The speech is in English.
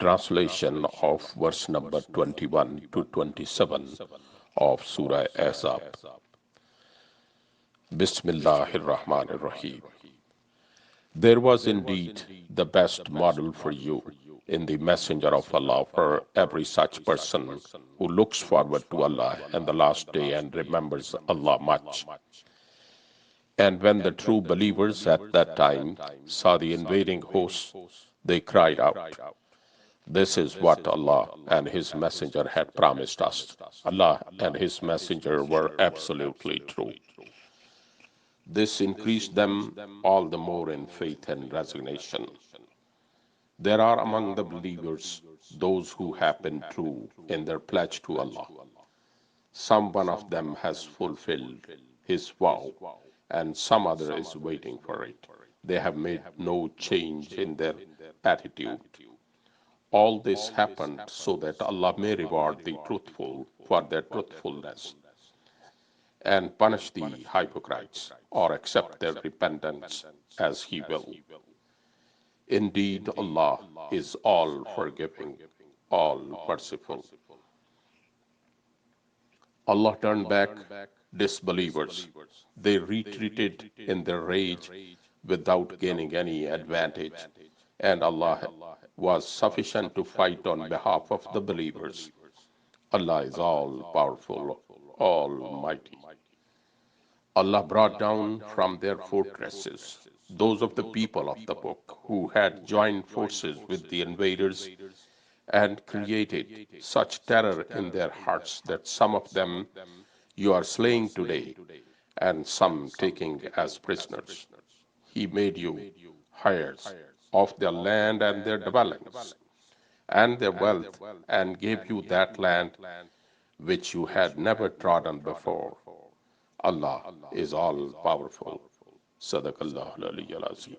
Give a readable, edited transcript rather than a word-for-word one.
Translation of verse number 21 to 27 of Surah Ahzab. Bismillahir Rahmanir Rahim. There was indeed the best model for you in the Messenger of Allah for every such person who looks forward to Allah and the last day and remembers Allah much. And when the true believers at that time saw the invading hosts, they cried out, "This is what Allah and His Messenger had promised us." Allah and His Messenger were absolutely true. This increased them all the more in faith and resignation. There are among the believers those who have been true in their pledge to Allah. Some one of them has fulfilled his vow, and some other is waiting for it. They have made no change in their attitude. All this happened so that Allah may reward the truthful for their truthfulness and punish the hypocrites or accept their repentance as He will. Indeed, Allah is all forgiving, all merciful. Allah turned back disbelievers. They retreated in their rage without gaining any advantage, and Allah was sufficient to fight on behalf of the believers. Allah is all powerful, almighty. Allah brought down from their fortresses those of the people of the book who had joined forces with the invaders and created such terror in their hearts that some of them you are slaying today and some taking as prisoners. He made you heirs of their land and their dwellings and their wealth and gave you that land which you had never trodden before. Allah is all powerful. Sadaqallahu al-Aliyyul Azim.